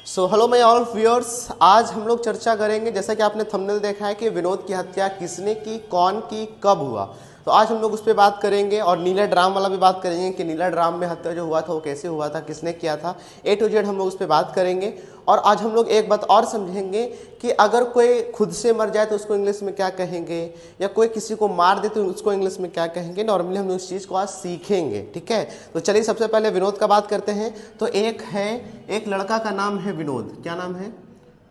So hello my all viewers, आज हम लोग चर्चा करेंगे जैसा कि आपने थंबनेल देखा है कि विनोद की हत्या किसने की, कौन की, कब हुआ। तो आज हम लोग उस पर बात करेंगे और नीला ड्राम वाला भी बात करेंगे कि नीला ड्राम में हत्या जो हुआ था वो कैसे हुआ था, किसने किया था। ए टू जेड हम लोग उस पर बात करेंगे। और आज हम लोग एक बात और समझेंगे कि अगर कोई खुद से मर जाए तो उसको इंग्लिश में क्या कहेंगे, या कोई किसी को मार दे तो उसको इंग्लिश में क्या कहेंगे। नॉर्मली हम लोग इस चीज़ को आज सीखेंगे, ठीक है। तो चलिए सबसे पहले विनोद का बात करते हैं। तो एक लड़का का नाम है विनोद। क्या नाम है?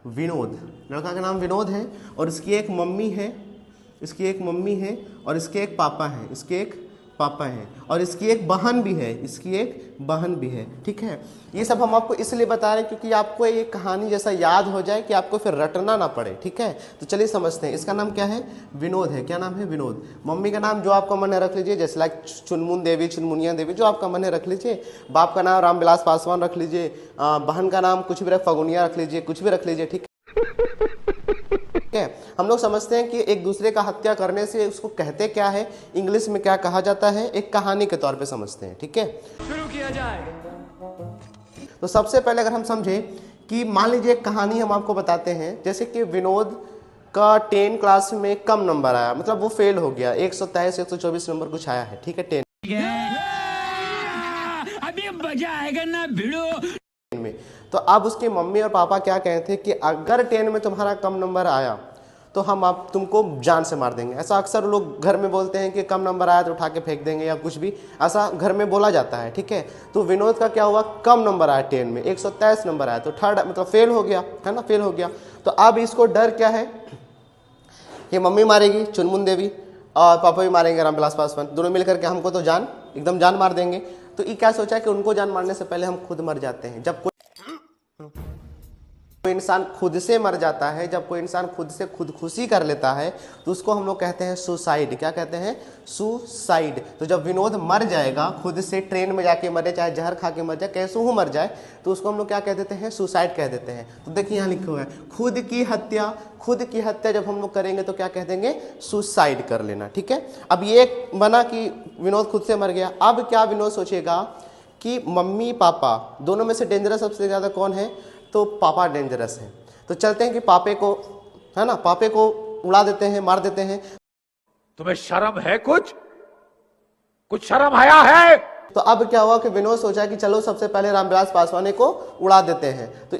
विनोद। लड़का का नाम विनोद है और इसकी एक मम्मी है, और इसके एक पापा हैं, और इसकी एक बहन भी है, ठीक है। ये सब हम आपको इसलिए बता रहे हैं क्योंकि आपको ये कहानी जैसा याद हो जाए कि आपको फिर रटना ना पड़े, ठीक है। तो चलिए समझते हैं। इसका नाम क्या है? विनोद है। क्या नाम है? विनोद। मम्मी का नाम जो आपका मन है रख लीजिए, जैसे लाइक चुनमुन देवी, चुनमुनिया देवी, जो आपका मन है रख लीजिए। बाप का नाम रामविलास पासवान रख लीजिए। बहन का नाम कुछ भी फगुनिया रख लीजिए, कुछ भी रख लीजिए, ठीक है। हम लोग समझते हैं कि एक दूसरे का हत्या करने से उसको कहते क्या है, इंग्लिश में क्या कहा जाता है, एक कहानी के तौर पे समझते हैं, ठीक है। शुरू किया जाए। तो सबसे पहले अगर हम समझे कि मान लीजिए एक कहानी हम आपको बताते हैं, जैसे कि विनोद का 10 क्लास में कम नंबर आया, मतलब वो फेल हो गया, 123 124 नंबर कुछ आया है, ठीक है, 10 अभी मजा आएगा ना भिड़ो में। तो अब उसके मम्मी और पापा क्या कहते हैं कि अगर 10 में तुम्हारा कम नंबर आया तो हम आप तुमको जान से मार देंगे। ऐसा अक्सर लोग घर में बोलते हैं कि कम नंबर आया तो उठा के फेंक देंगे या कुछ भी, ऐसा घर में बोला जाता है, ठीक है। तो विनोद का क्या हुआ, कम नंबर आया 10 में, 123 नंबर आया, तो थर्ड मतलब फेल हो गया, है ना, फेल हो गया। तो अब इसको डर क्या है कि मम्मी मारेगी चुनमुन देवी और पापा भी मारेंगे रामविलास पासवान, दोनों मिलकर के हमको तो एकदम जान मार देंगे। तो ये क्या सोचा कि उनको जान मारने से पहले हम खुद मर जाते हैं। जब कोई इंसान खुद से मर जाता है, जब कोई इंसान खुद से खुदकुशी कर लेता है तो उसको हम लोग कहते हैं सुसाइड। क्या कहते हैं? सुसाइड। तो जब विनोद मर जाएगा, खुद से ट्रेन में जाके मरे, चाहे जहर खा के मर जाए, कैसे हो मर जाए, तो उसको हम लोग क्या कह देते हैं? सुसाइड कह देते हैं। तो देखिए यहाँ लिखा हुआ है खुद की हत्या जब हम लोग करेंगे तो क्या कह देंगे? सुसाइड कर लेना, ठीक है। अब ये बना कि विनोद खुद से मर गया। अब क्या विनोद सोचेगा कि मम्मी पापा दोनों में से डेंजरस सबसे ज़्यादा कौन है? तो पापा डेंजरस है। तो चलते हैं कि पापे को उड़ा देते हैं, मार देते हैं। तुम्हें शर्म है? कुछ शर्म आया है? तो अब क्या हुआ कि विनोद सोचा कि चलो सबसे पहले रामविलास पासवान को उड़ा देते हैं। तो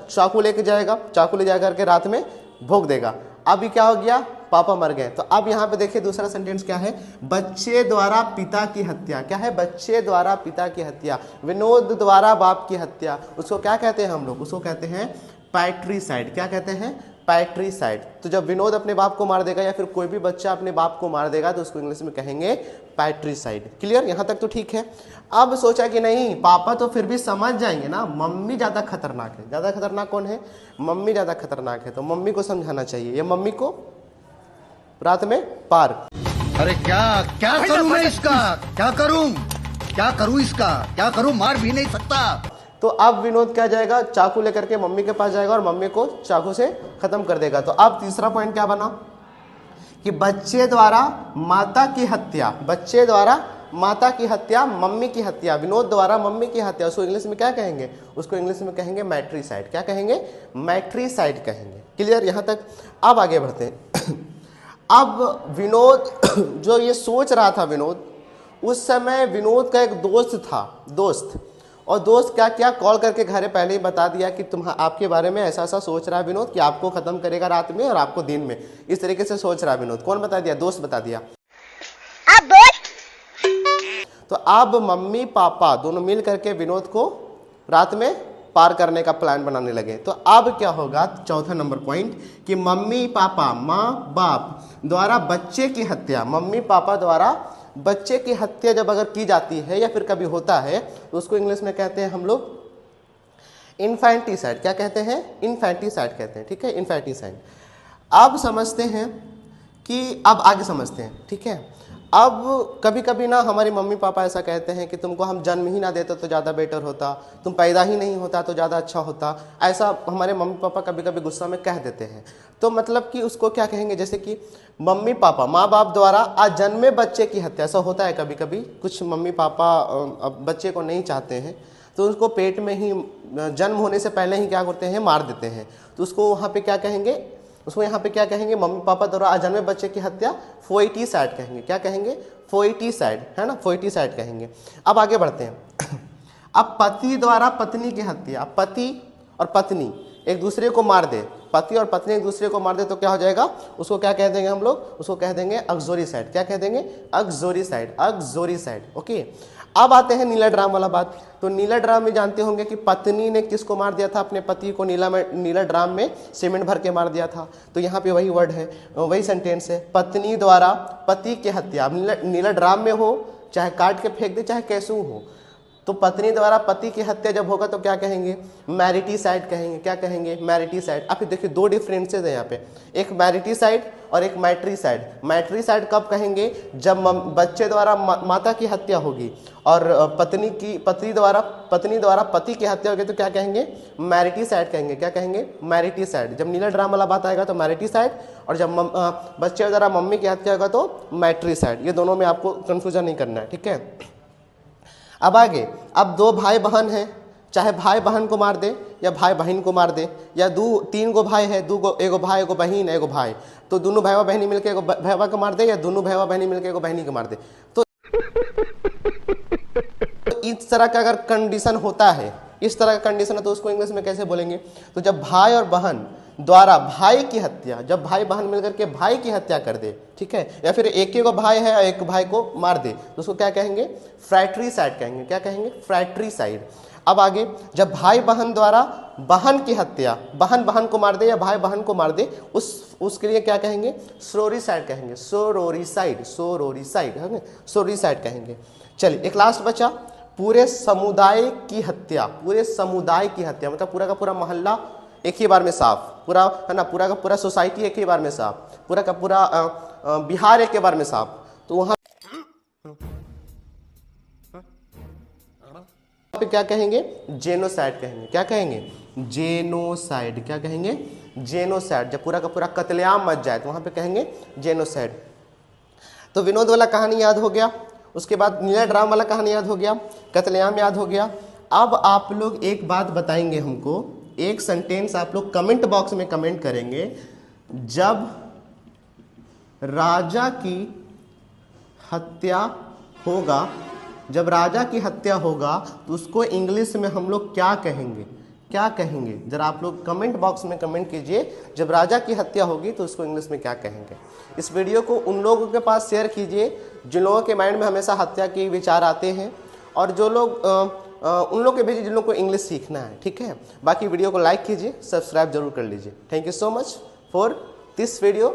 चाकू ले जा करके रात में भोग देगा। अभी क्या हो गया? पापा मर गए। तो अब यहाँ पे देखिए दूसरा सेंटेंस क्या है? बच्चे द्वारा पिता की हत्या। क्या है? बच्चे द्वारा पिता की हत्या, विनोद द्वारा बाप की हत्या। उसको क्या कहते हैं हम लोग? उसको कहते हैं पैट्रीसाइड। क्या कहते हैं? पैट्रीसाइड। तो जब विनोद अपने बाप को मार देगा या फिर कोई भी बच्चा अपने बाप को मार देगा तो उसको इंग्लिश में कहेंगे पैट्रीसाइड। क्लियर? यहाँ तक तो ठीक है। अब सोचा कि नहीं, पापा तो फिर भी समझ जाएंगे ना, मम्मी ज़्यादा खतरनाक है। ज़्यादा खतरनाक कौन है? मम्मी ज़्यादा खतरनाक है, तो मम्मी को समझाना चाहिए। ये मम्मी को रात में पार्क। अरे क्या करूं मैं इसका? क्या करूं इसका? क्या करूं? मार भी नहीं सकता। तो अब विनोद क्या जाएगा? चाकू लेकर के मम्मी के पास जाएगा और मम्मी को चाकू से खत्म कर देगा। तो अब तीसरा पॉइंट क्या बना कि बच्चे द्वारा माता की हत्या, मम्मी की हत्या, विनोद द्वारा मम्मी की हत्या। उसको इंग्लिश में क्या कहेंगे? उसको इंग्लिश में कहेंगे मैट्रीसाइड। क्या कहेंगे? मैट्रीसाइड कहेंगे। क्लियर? यहाँ तक। अब आगे बढ़ते हैं। अब विनोद जो ये सोच रहा था, विनोद उस समय विनोद का एक दोस्त और दोस्त क्या कॉल करके घर पहले ही बता दिया कि आपके बारे में ऐसा सोच रहा है विनोद कि आपको खत्म करेगा रात में और आपको दिन में, इस तरीके से सोच रहा है विनोद। कौन बता दिया? दोस्त बता दिया। तो अब मम्मी पापा दोनों मिल करके विनोद को रात में पार करने का प्लान बनाने लगे। तो अब क्या होगा? चौथा नंबर पॉइंट कि मम्मी पापा, माँ बाप द्वारा बच्चे की हत्या, मम्मी पापा द्वारा बच्चे की हत्या जब अगर की जाती है या फिर कभी होता है तो उसको इंग्लिश में कहते हैं हम लोग इन्फैंटिसाइड। क्या कहते हैं? इन्फैंटिसाइड कहते हैं, ठीक है, इन्फैंटिसाइड। अब समझते हैं कि अब आगे समझते हैं, ठीक है। अब कभी कभी ना हमारे मम्मी पापा ऐसा कहते हैं कि तुमको हम जन्म ही ना देते तो ज़्यादा बेटर होता, तुम पैदा ही नहीं होता तो ज़्यादा अच्छा होता, ऐसा हमारे मम्मी पापा कभी कभी गुस्सा में कह देते हैं। तो मतलब कि उसको क्या कहेंगे? जैसे कि मम्मी पापा, माँ बाप द्वारा अजन्मे बच्चे की हत्या। ऐसा होता है कभी कभी, कुछ मम्मी पापा बच्चे को नहीं चाहते हैं तो उसको पेट में ही जन्म होने से पहले ही क्या करते हैं, मार देते हैं। तो उसको वहाँ पे क्या कहेंगे, उसको यहाँ पे क्या कहेंगे, मम्मी पापा द्वारा अजन्मे बच्चे की हत्या फोइटीसाइड कहेंगे। क्या कहेंगे, फोइटीसाइड, है ना, फोइटीसाइड कहेंगे। अब आगे बढ़ते हैं। अब पति द्वारा पत्नी की हत्या, पति और पत्नी एक दूसरे को मार दे, पति और पत्नी एक दूसरे को मार दे तो क्या हो जाएगा, उसको क्या कह देंगे हम लोग, उसको कह देंगे अग्जोरिसाइड। क्या कह देंगे, अग्जोरिसाइड, अग्जोरिसाइड। ओके, अब आते हैं नीला ड्राम वाला बात। तो नीला ड्राम में जानते होंगे कि पत्नी ने किसको मार दिया था, अपने पति को नीला ड्राम में सीमेंट भर के मार दिया था। तो यहाँ पे वही वर्ड है, वही सेंटेंस है, पत्नी द्वारा पति की हत्या। नीला ड्राम में हो, चाहे काट के फेंक दे, चाहे कैसू हो, तो पत्नी द्वारा पति की हत्या जब होगा तो क्या कहेंगे, मैरिटीसाइड कहेंगे। क्या कहेंगे, मैरिटीसाइड। अब देखिए दो डिफरेंसेस है यहाँ पे, एक मैरिटीसाइड और एक मैट्रीसाइड। मैट्रीसाइड कब कहेंगे, जब बच्चे द्वारा माता की हत्या होगी और पत्नी द्वारा पति की हत्या होगी तो क्या कहेंगे, मैरिटीसाइड कहेंगे। क्या कहेंगे, मैरिटीसाइड। जब नीला ड्राम वाला बात आएगा तो मैरिटीसाइड, और जब बच्चे द्वारा मम्मी की हत्या होगा तो मैट्रीसाइड। ये दोनों में आपको कंफ्यूजन नहीं करना है, ठीक है। अब आगे, अब दो भाई बहन हैं, चाहे भाई बहन को मार दे या भाई बहन को मार दे, या तीन गो भाई है, एगो भाई, एगो बहन, एगो भाई, तो दोनों भाईवा बहनी मिलकर एगो भाईवा को मार दे, या दोनों भाईवा बहनी मिलकर एगो बहनी को मार दे। तो इस तरह का अगर कंडीशन होता है, इस तरह का कंडीशन है तो उसको इंग्लिश में कैसे बोलेंगे, तो जब भाई और बहन द्वारा भाई की हत्या, जब भाई बहन मिलकर के भाई की हत्या कर दे, ठीक है, या फिर एक को भाई है और एक भाई को मार दे, तो उसको क्या कहेंगे, फ्रैट्रीसाइड कहेंगे। क्या कहेंगे, फ्रैट्रीसाइड। अब आगे, जब भाई बहन द्वारा बहन की हत्या, बहन बहन को मार दे या भाई बहन को मार दे, उसके लिए क्या कहेंगे, सोरोरिसाइड कहेंगे। सोरोरिसाइड, सोरोरिसाइड है ना, सोरोरिसाइड कहेंगे। चलिए एक लास्ट बचा, पूरे समुदाय की हत्या। पूरे समुदाय की हत्या मतलब पूरा का पूरा मोहल्ला एक ही बार में साफ, पूरा है ना, पूरा का पूरा सोसाइटी एक ही बार में साफ, पूरा का पूरा बिहार एक ही बार में साफ। तो वहाँ पे क्या कहेंगे, जेनोसाइड कहेंगे। क्या कहेंगे, जेनोसाइड। क्या कहेंगे, जेनोसाइड। जब पूरा का पूरा कत्लेआम मच जाए तो वहाँ पे कहेंगे जेनोसाइड। तो विनोद वाला कहानी याद हो गया, उसके बाद नीला ड्राम वाला कहानी याद हो गया, कत्लेआम याद हो गया। अब आप लोग एक बात बताएंगे हमको, एक सेंटेंस आप लोग कमेंट बॉक्स में कमेंट करेंगे, जब राजा की हत्या होगा, जब राजा की हत्या होगा तो उसको इंग्लिश में हम लोग क्या कहेंगे, क्या कहेंगे, जरा आप लोग कमेंट बॉक्स में कमेंट कीजिए, जब राजा की हत्या होगी तो उसको इंग्लिश में क्या कहेंगे। इस वीडियो को उन लोगों के पास शेयर कीजिए जिन लोगों के माइंड में हमेशा हत्या के विचार आते हैं, और जो लोग उन लोग के भेजिए जिन लोग को इंग्लिश सीखना है, ठीक है। बाकी वीडियो को लाइक कीजिए, सब्सक्राइब जरूर कर लीजिए। Thank you so much for this video.